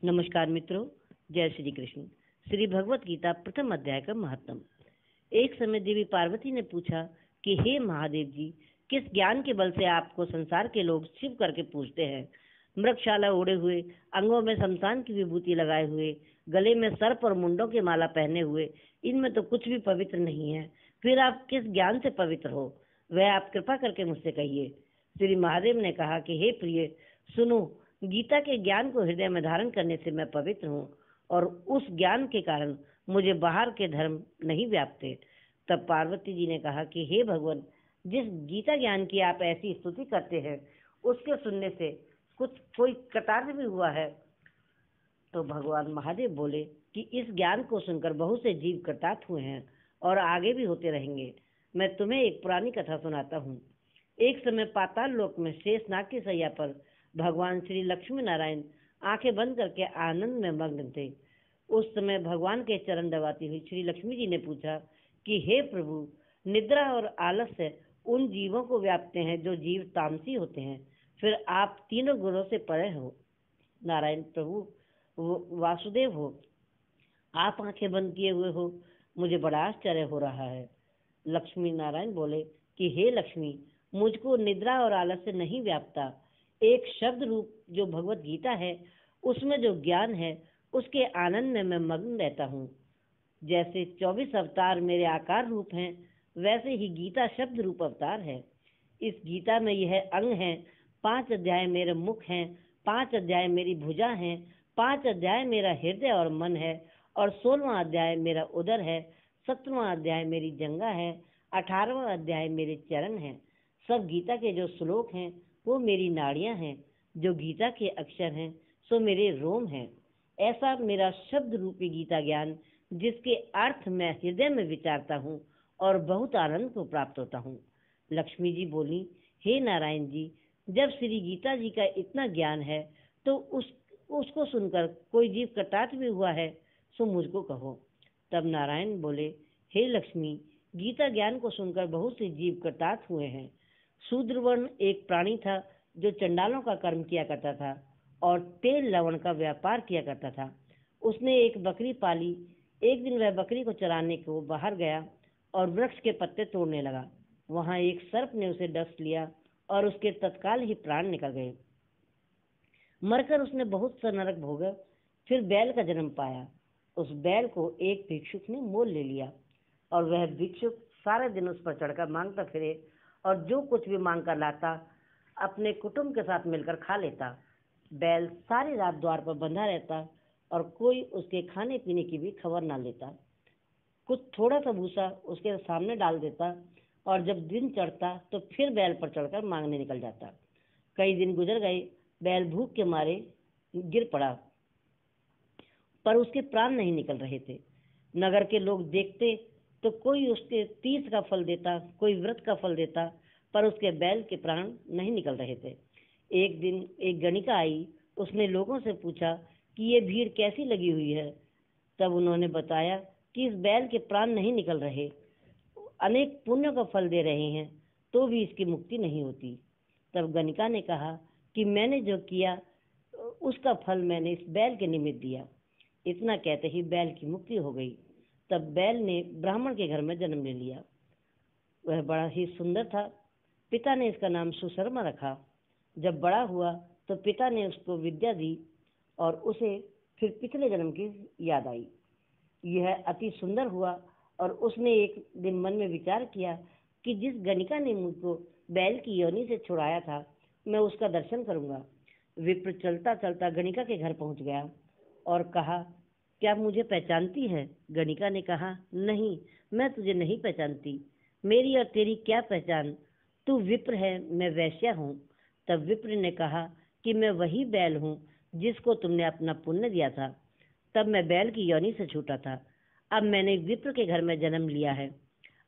नमस्कार मित्रों, जय श्री कृष्ण। श्री भगवत गीता प्रथम अध्याय का महत्व। एक समय देवी पार्वती ने पूछा कि हे महादेव जी, किस ज्ञान के बल से आपको संसार के लोग शिव करके पूछते हैं? मृगशाला ओढ़े हुए, अंगों में शमशान की विभूति लगाए हुए, गले में सर्प और मुंडों की माला पहने हुए, इनमें तो कुछ भी पवित्र नहीं है। फिर आप किस ज्ञान से पवित्र हो, वह आप कृपा करके मुझसे कहिए। श्री महादेव ने कहा कि हे प्रिय, सुनो, गीता के ज्ञान को हृदय में धारण करने से मैं पवित्र हूँ और उस ज्ञान के कारण मुझे बाहर के धर्म नहीं व्यापते। तब पार्वती जी ने कहा कि हे भगवान, जिस गीता ज्ञान की आप ऐसी स्तुति करते हैं, उसके सुनने से कोई कृतार्थ भी हुआ है? तो भगवान महादेव बोले कि इस ज्ञान को सुनकर बहुत से जीव कृतार्थ हुए हैं और आगे भी होते रहेंगे। मैं तुम्हें एक पुरानी कथा सुनाता हूँ। एक समय पाताल लोक में शेषनाग की सैया पर भगवान श्री लक्ष्मी नारायण आंखें बंद करके आनंद में मग्न थे। उस समय भगवान के चरण दबाती हुई श्री लक्ष्मी जी ने पूछा कि हे प्रभु, निद्रा और आलस्य उन जीवों को व्यापते हैं जो जीव तामसी होते हैं, फिर आप तीनों गुणों से परे हो। नारायण प्रभु वासुदेव हो, आप आंखें बंद किए हुए हो, मुझे बड़ा आश्चर्य हो रहा है। लक्ष्मी नारायण बोले कि हे लक्ष्मी, मुझको निद्रा और आलस्य नहीं व्यापता। एक शब्द रूप जो भगवत गीता है, उसमें जो ज्ञान है, उसके आनंद में मैं मग्न रहता हूँ। जैसे 24 अवतार मेरे आकार रूप हैं, वैसे ही गीता शब्द रूप अवतार है। इस गीता में यह अंग हैं, 5 अध्याय मेरे मुख हैं, 5 अध्याय मेरी भुजा हैं, 5 अध्याय मेरा हृदय और मन है, और 16वां अध्याय मेरा उदर है, 17वां अध्याय मेरी जंगा है, 18वां अध्याय मेरे चरण हैं। सब गीता के जो श्लोक हैं वो मेरी नाड़ियां हैं, जो गीता के अक्षर हैं सो मेरे रोम हैं। ऐसा मेरा शब्द रूपी गीता ज्ञान, जिसके अर्थ मैं हृदय में विचारता हूँ और बहुत आनंद को प्राप्त होता हूँ। लक्ष्मी जी बोली, हे नारायण जी, जब श्री गीता जी का इतना ज्ञान है तो उसको सुनकर कोई जीव कृतार्थ भी हुआ है, सो मुझको कहो। तब नारायण बोले, हे लक्ष्मी, गीता ज्ञान को सुनकर बहुत से जीव कृतार्थ हुए हैं। शूद्रवर्ण एक प्राणी था जो चंडालों का कर्म किया करता था और तेल लवण का व्यापार किया करता था। उसने एक बकरी पाली। एक दिन वह बकरी को चराने को बाहर गया और वृक्ष के पत्ते तोड़ने लगा। वहां एक सर्प ने उसे डस लिया और उसके तत्काल ही प्राण निकल गए। मरकर उसने बहुत सा नरक भोगा। फिर बैल का जन्म पाया। उस बैल को एक भिक्षुक ने मोल ले लिया और वह भिक्षुक सारे दिन उस पर चढ़कर मांगता फिरे और जो कुछ भी मांग कर लाता अपने कुटुंब के साथ मिलकर खा लेता। बैल सारी रात द्वार पर बंधा रहता और कोई उसके खाने पीने की भी खबर ना लेता। कुछ थोड़ा सा भूसा उसके सामने डाल देता और जब दिन चढ़ता तो फिर बैल पर चढ़कर मांगने निकल जाता। कई दिन गुजर गए। बैल भूख के मारे गिर पड़ा, पर उसके प्राण नहीं निकल रहे थे। नगर के लोग देखते तो कोई उसके तीर्थ का फल देता, कोई व्रत का फल देता, पर उसके बैल के प्राण नहीं निकल रहे थे। एक दिन एक गणिका आई। उसने लोगों से पूछा कि ये भीड़ कैसी लगी हुई है। तब उन्होंने बताया कि इस बैल के प्राण नहीं निकल रहे, अनेक पुण्यों का फल दे रहे हैं, तो भी इसकी मुक्ति नहीं होती। तब गणिका ने कहा कि मैंने जो किया उसका फल मैंने इस बैल के निमित्त दिया। इतना कहते ही बैल की मुक्ति हो गई। तब बैल ने ब्राह्मण के घर में जन्म ले लिया। वह बड़ा ही सुंदर था। पिता ने इसका नाम सुशर्मा रखा। जब बड़ा हुआ तो पिता ने उसको विद्या दी और उसे फिर पिछले जन्म की याद आई। यह अति सुंदर हुआ और उसने एक दिन मन में विचार किया कि जिस गणिका ने मुझको बैल की योनि से छुड़ाया था, मैं उसका दर्शन करूंगा। विप्र चलता चलता गणिका के घर पहुंच गया और कहा, क्या मुझे पहचानती है? गणिका ने कहा, नहीं, मैं तुझे नहीं पहचानती। मेरी और तेरी क्या पहचान? तू विप्र है, मैं वैश्या हूँ। तब विप्र ने कहा कि मैं वही बैल हूँ जिसको तुमने अपना पुण्य दिया था। तब मैं बैल की योनि से छूटा था। अब मैंने विप्र के घर में जन्म लिया है।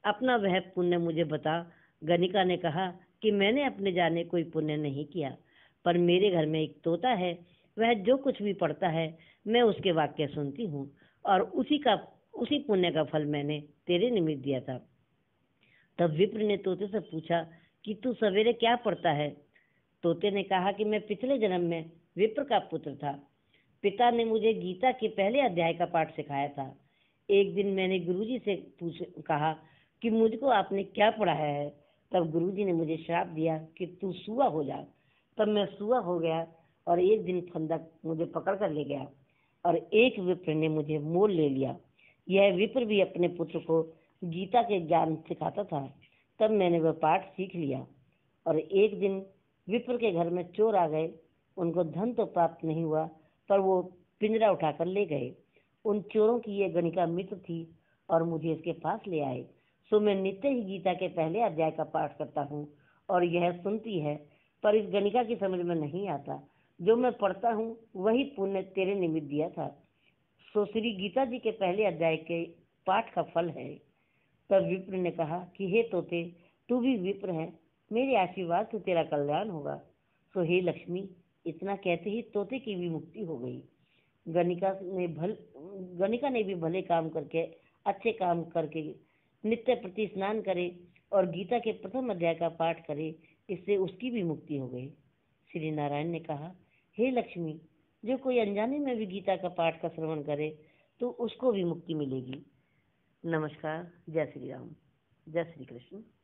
अपना वह पुण्य मुझे बता। गणिका ने कहा कि मैंने अपने जाने कोई पुण्य नहीं किया, पर मेरे घर में एक तोता है। वह जो कुछ भी पढ़ता है मैं उसके वाक्य सुनती हूँ और उसी पुण्य का फल मैंने तेरे निमित्त दिया था। तब विप्र ने तोते से पूछा कि तू सवेरे क्या पढ़ता है? तोते ने कहा कि मैं पिछले जन्म में विप्र का पुत्र था। पिता ने मुझे गीता के पहले अध्याय का पाठ सिखाया था। एक दिन मैंने गुरुजी से कहा कि मुझको आपने क्या पढ़ाया है। तब गुरुजी ने मुझे श्राप दिया कि तू सूआ हो जा। तब मैं सूआ हो गया और एक दिन फंदक मुझे पकड़ कर ले गया और एक विप्र ने मुझे मोल ले लिया। यह विप्र भी अपने पुत्र को गीता के ज्ञान सिखाता था। तब मैंने वह पाठ सीख लिया और एक दिन विप्र के घर में चोर आ गए। उनको धन तो प्राप्त नहीं हुआ, पर वो पिंजरा उठाकर ले गए। उन चोरों की ये गणिका मित्र थी और मुझे इसके पास ले आए। सो मैं नित्य ही गीता के पहले अध्याय का पाठ करता हूँ और यह सुनती है, पर इस गणिका की समझ में नहीं आता। जो मैं पढ़ता हूँ वही पुण्य तेरे निमित्त दिया था। सो श्री गीता जी के पहले अध्याय के पाठ का फल है। तब विप्र ने कहा कि हे तोते, तू भी विप्र है, मेरे आशीर्वाद से तेरा कल्याण होगा। सो हे लक्ष्मी, इतना कहते ही तोते की भी मुक्ति हो गई। गणिका ने भी भले काम करके, अच्छे काम करके नित्य प्रति स्नान करे और गीता के प्रथम अध्याय का पाठ करे, इससे उसकी भी मुक्ति हो गई। श्री नारायण ने कहा, हे लक्ष्मी, जो कोई अनजाने में भी गीता का पाठ का श्रवण करे तो उसको भी मुक्ति मिलेगी। नमस्कार। जय श्री राम। जय श्री कृष्ण।